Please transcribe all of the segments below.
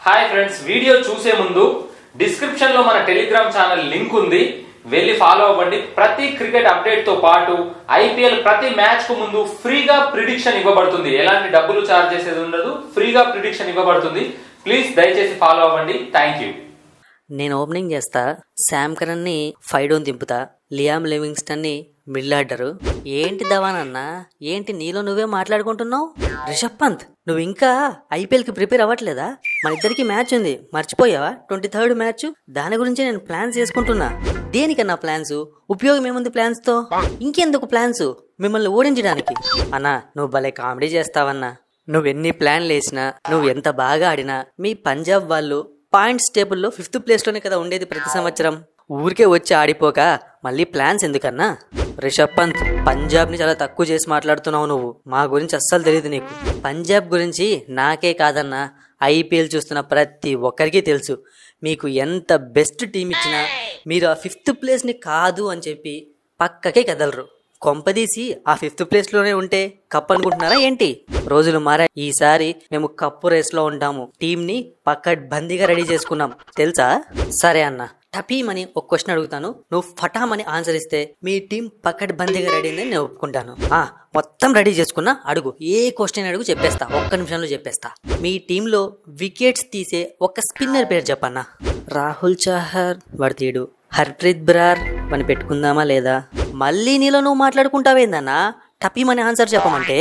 Hi friends, video చూసే ముందు description లో మన టెలిగ్రామ్ ఛానల్ లింక్ ఉంది, వెళ్ళి ఫాలో అవ్వండి. ప్రతి క్రికెట్ అప్డేట్ తో పాటు ఐపీఎల్ ప్రతి మ్యాచ్ కు ముందు ఫ్రీగా ప్రిడిక్షన్ ఇవ్వబడుతుంది. ఎలాంటి డబ్బులు చార్జ్ చేసేది ఉండదు, ఫ్రీగా ప్రిడిక్షన్ ఇవ్వబడుతుంది. ప్లీజ్ దయచేసి ఫాలో అవ్వండి. Thank you. నేను ఓపెనింగ్ చేస్తా, శామ్ కరణ్ ని 5 డౌన్ దింపుతా, లియామ్ లివింగ్స్టన్ ని మిడిల్ ఆర్డర్. ఏంటి ధవన్ అన్న, ఏంటి నీలో నువ్వే మాట్లాడుకుంటున్నావు? రిషబ్ పంత్, నువ్వు ఇంకా ఐపీఎల్ కి ప్రిపేర్ అవ్వట్లేదా? మన ఇద్దరికి మ్యాచ్ ఉంది, మర్చిపోయావా? 23rd మ్యాచ్, దాని గురించి నేను ప్లాన్స్ చేసుకుంటున్నా. దేనికన్నా ప్లాన్స్? ఉపయోగం ఏముంది ప్లాన్స్ తో? ఇంకెందుకు ప్లాన్స్? మిమ్మల్ని ఓడించడానికి. అన్నా, నువ్వు భలే కామెడీ చేస్తావన్నా. నువ్వెన్ని ప్లాన్లు వేసినా, నువ్వు ఎంత బాగా ఆడినా, మీ పంజాబ్ వాళ్ళు పాయింట్స్ టేబుల్లో 5th ప్లేస్ లోనే కదా ఉండేది ప్రతి సంవత్సరం. ఊరికే వచ్చి ఆడిపోక మళ్ళీ ప్లాన్స్ ఎందుకన్నా? రిషబ్ పంత్, పంజాబ్ ని చాలా తక్కువ చేసి మాట్లాడుతున్నావు నువ్వు. మా గురించి అస్సలు తెలియదు నీకు. పంజాబ్ గురించి నాకే కాదన్నా, ఐపీఎల్ చూస్తున్న ప్రతి ఒక్కరికి తెలుసు. మీకు ఎంత బెస్ట్ టీం ఇచ్చినా మీరు ఆ 5th ప్లేస్ ని కాదు అని చెప్పి పక్కకే కదలరు. కొంపదీసి ఆ 5th ప్లేస్ లోనే ఉంటే కప్ అనుకుంటున్నారా ఏంటి? రోజులు మారా. ఈసారి మేము కప్పు రేస్ లో ఉంటాము. టీం ని పక్కడ్బందీగా రెడీ చేసుకున్నాం తెలుసా? సరే అన్న, టపీమని ఒక క్వశ్చన్ అడుగుతాను, నువ్వు ఫటామని ఆన్సర్ ఇస్తే మీ టీం పక్కడ్బందీగా రెడీ అని నేను ఒప్పుకుంటాను. మొత్తం రెడీ చేసుకున్నా, అడుగు, ఏ క్వశ్చన్ అడుగు చెప్పేస్తా, ఒక్క నిమిషంలో చెప్పేస్తా. మీ టీంలో వికెట్స్ తీసే ఒక స్పిన్నర్ పేరు చెప్పన్నా. రాహుల్ చహర్, వాడు తీడు. హర్ప్రీత్ బ్రార్ అని పెట్టుకుందామా లేదా? మళ్ళీ నీలో నువ్వు మాట్లాడుకుంటావేందన్నా? టపీమని ఆన్సర్ చెప్పమంటే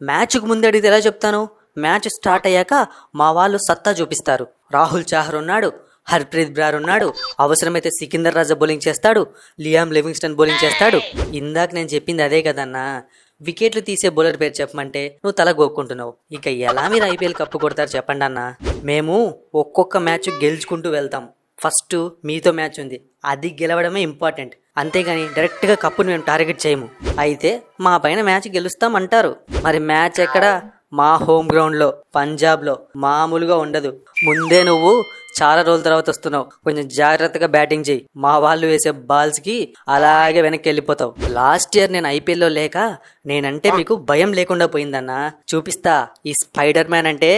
మ్యాచ్కు ముందు అడిగితే ఎలా చెప్తాను? మ్యాచ్ స్టార్ట్ అయ్యాక మా వాళ్ళు సత్తా చూపిస్తారు. రాహుల్ చహర్ ఉన్నాడు, హర్ప్రీత్ బ్రార్ ఉన్నాడు, అవసరమైతే సికిందర్ రాజా బౌలింగ్ చేస్తాడు, లియామ్ లివింగ్స్టన్ బౌలింగ్ చేస్తాడు. ఇందాక నేను చెప్పింది అదే కదన్నా. వికెట్లు తీసే బౌలర్ పేరు చెప్పమంటే నువ్వు తల గోక్కుంటున్నావు. ఇక ఎలా మీరు ఐపీఎల్ కప్పు కొడతారు చెప్పండి అన్న. మేము ఒక్కొక్క మ్యాచ్ గెలుచుకుంటూ వెళ్తాం. ఫస్ట్ మీతో మ్యాచ్ ఉంది, అది గెలవడమే ఇంపార్టెంట్. అంతేగాని డైరెక్ట్ గా కప్పుని మేము టార్గెట్ చేయము. అయితే మా పైన మ్యాచ్ గెలుస్తాం అంటారు. మరి మ్యాచ్ ఎక్కడ? మా హోమ్ గ్రౌండ్ లో, పంజాబ్ లో. మామూలుగా ఉండదు. ముందే నువ్వు చాలా రోజుల తర్వాత వస్తున్నావు, కొంచెం జాగ్రత్తగా బ్యాటింగ్ చేయి. మా వాళ్ళు వేసే బాల్స్ కి అలాగే వెనక్కి వెళ్ళిపోతావు. లాస్ట్ ఇయర్ నేను ఐపీఎల్ లో లేక నేనంటే మీకు భయం లేకుండా పోయిందన్నా. చూపిస్తా ఈ స్పైడర్ మ్యాన్ అంటే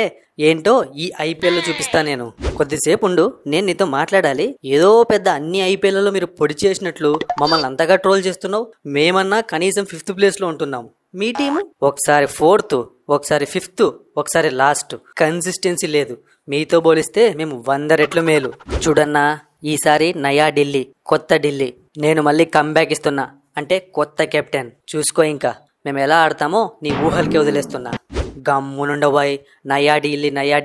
ఏంటో ఈ ఐపీఎల్ లో చూపిస్తా. నేను కొద్దిసేపు ఉండు, నేను నీతో మాట్లాడాలి. ఏదో పెద్ద అన్ని ఐపీఎల్ లో మీరు పొడి చేసినట్లు మమ్మల్ని అంతగా ట్రోల్ చేస్తున్నావు. మేమన్నా కనీసం 5th ప్లేస్ లో ఉంటున్నాం. మీ టీము ఒకసారి 4th, ఒకసారి 5th, ఒకసారి లాస్ట్. కన్సిస్టెన్సీ లేదు. మీతో పోలిస్తే మేము 100 రెట్లు మేలు. చూడన్నా, ఈసారి నయా ఢిల్లీ, కొత్త ఢిల్లీ. నేను మళ్ళీ కంబ్యాక్ ఇస్తున్నా, అంటే కొత్త కెప్టెన్. చూసుకో, ఇంకా మేము ఎలా ఆడతామో నీ ఊహలకే వదిలేస్తున్నా. గమ్మునుండబోయ్. నయా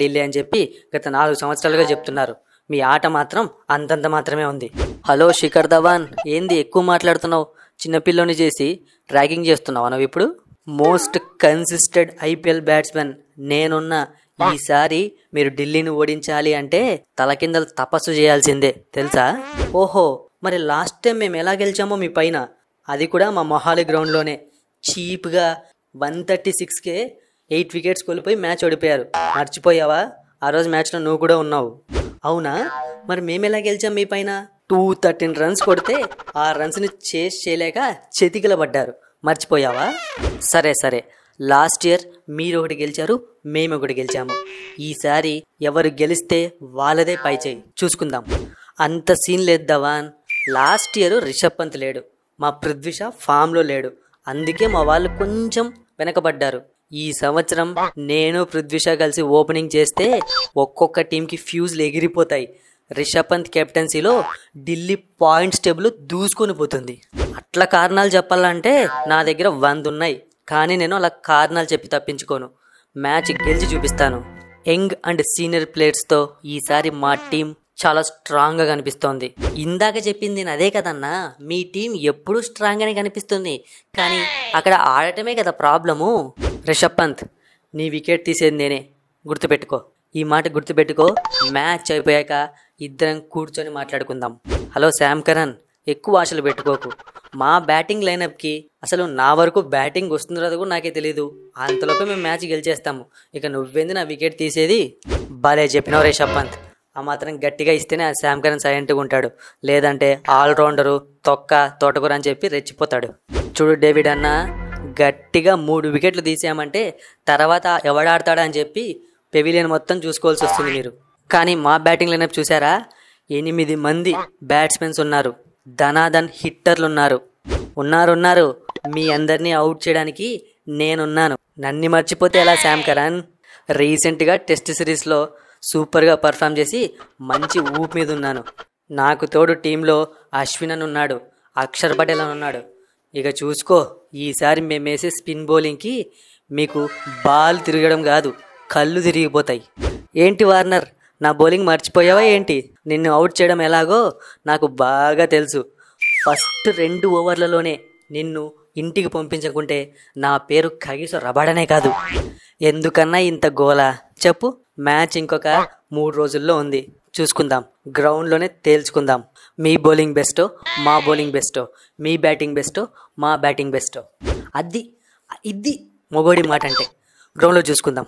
ఢిల్లీ అని చెప్పి గత 4 సంవత్సరాలుగా చెప్తున్నారు. మీ ఆట మాత్రం అంతంత మాత్రమే ఉంది. హలో శిఖర్ ధవన్, ఏంది ఎక్కువ మాట్లాడుతున్నావు? చిన్నపిల్లని చేసి ట్రాకింగ్ చేస్తున్నావు నువ్వు ఇప్పుడు? మోస్ట్ కన్సిస్టెంట్ ఐపీఎల్ బ్యాట్స్మెన్ నేనున్నా. ఈసారి మీరు ఢిల్లీని ఓడించాలి అంటే తలకిందలు తపస్సు చేయాల్సిందే తెలుసా? ఓహో, మరి లాస్ట్ టైం మేము ఎలా గెలిచామో మీ పైన, అది కూడా మా మొహాలి గ్రౌండ్లోనే. చీప్గా 136కే 8 వికెట్స్ కోల్పోయి మ్యాచ్ ఓడిపోయారు. మర్చిపోయావా? ఆ రోజు మ్యాచ్లో నువ్వు కూడా ఉన్నావు. అవునా? మరి మేమెలా గెలిచాం మీ పైన? 213 రన్స్ కొడితే ఆ రన్స్ని చేస్ చేయలేక చెతికిలబడ్డారు. మర్చిపోయావా? సరే, లాస్ట్ ఇయర్ మీరు ఒకటి గెలిచారు, మేము ఒకటి గెలిచాము. ఈసారి ఎవరు గెలిస్తే వాళ్ళదే పై చేయి. చూసుకుందాం. అంత సీన్ లేదు ధవన్. లాస్ట్ ఇయర్ రిషబ్ పంత్ లేడు, మా పృథ్వీ షా ఫామ్లో లేడు. అందుకే మా వాళ్ళు కొంచెం వెనకబడ్డారు. ఈ సంవత్సరం నేను పృథ్వీ షా కలిసి ఓపెనింగ్ చేస్తే ఒక్కొక్క టీంకి ఫ్యూజ్లు ఎగిరిపోతాయి. రిషబ్ పంత్ కెప్టెన్సీలో ఢిల్లీ పాయింట్స్ టేబుల్ దూసుకొని పోతుంది. అట్లా కారణాలు చెప్పాలంటే నా దగ్గర 100 ఉన్నాయి, కానీ నేను అలా కారణాలు చెప్పి తప్పించుకోను. మ్యాచ్ గెలిచి చూపిస్తాను. యంగ్ అండ్ సీనియర్ ప్లేయర్స్తో ఈసారి మా టీం చాలా స్ట్రాంగ్గా కనిపిస్తోంది. ఇందాక చెప్పింది నేను అదే కదన్నా. మీ టీం ఎప్పుడూ స్ట్రాంగ్గానే కనిపిస్తుంది, కానీ అక్కడ ఆడటమే కదా ప్రాబ్లము. రిషబ్ పంత్, నీ వికెట్ తీసేది నేనే, గుర్తుపెట్టుకో. ఈ మాట గుర్తుపెట్టుకో. మ్యాచ్ అయిపోయాక ఇద్దరం కూర్చొని మాట్లాడుకుందాం. హలో శామ్ కరణ్, ఎక్కువ ఆశలు పెట్టుకోకు. మా బ్యాటింగ్ లైనప్కి అసలు నా వరకు బ్యాటింగ్ వస్తుందో కూడా నాకే తెలీదు. అంతలోపే మేము మ్యాచ్ గెలిచేస్తాము. ఇక నువ్వేంది నా వికెట్ తీసేది? భలే చెప్పినావు రిషబ్ పంత్. ఆ మాత్రం గట్టిగా ఇస్తేనే ఆ శామ్ కరణ్ సైలెంట్గా ఉంటాడు, లేదంటే ఆల్రౌండరు, తోటకూర అని చెప్పి రెచ్చిపోతాడు. చూడు డేవిడ్ అన్న, గట్టిగా 3 వికెట్లు తీసామంటే తర్వాత ఎవడాడతాడా అని చెప్పి పెవిలియన్ మొత్తం చూసుకోవాల్సి వస్తుంది మీరు. కానీ మా బ్యాటింగ్ లైనప్ చూసారా? 8 మంది బ్యాట్స్మెన్స్ ఉన్నారు, ధనాధన్ హిట్టర్లు ఉన్నారు. మీ అందరినీ అవుట్ చేయడానికి నేనున్నాను. నన్ను మర్చిపోతే ఎలా శామ్ కరణ్? రీసెంట్గా టెస్ట్ సిరీస్లో సూపర్గా పర్ఫామ్ చేసి మంచి ఊపు మీద ఉన్నాను. నాకు తోడు టీంలో అశ్విన్ అని ఉన్నాడు, అక్షర్ పటేల్ అని ఉన్నాడు. ఇక చూసుకో, ఈసారి మేమేసే స్పిన్ బౌలింగ్కి మీకు బాల్ తిరగడం కాదు, కళ్ళు తిరిగిపోతాయి. ఏంటి వార్నర్, నా బౌలింగ్ మర్చిపోయావా ఏంటి? నిన్ను అవుట్ చేయడం ఎలాగో నాకు బాగా తెలుసు. ఫస్ట్ 2 ఓవర్లలోనే నిన్ను ఇంటికి పంపించకుంటే నా పేరు కగిసో రబాడనే కాదు. ఎందుకన్నా ఇంత గోలా చెప్పు? మ్యాచ్ ఇంకొక 3 రోజుల్లో ఉంది, చూసుకుందాం. గ్రౌండ్లోనే తేల్చుకుందాం. మీ బౌలింగ్ బెస్టో మా బౌలింగ్ బెస్టో, మీ బ్యాటింగ్ బెస్టో మా బ్యాటింగ్ బెస్టో. ఇది మొగోడి మాట అంటే. గ్రౌండ్లో చూసుకుందాం.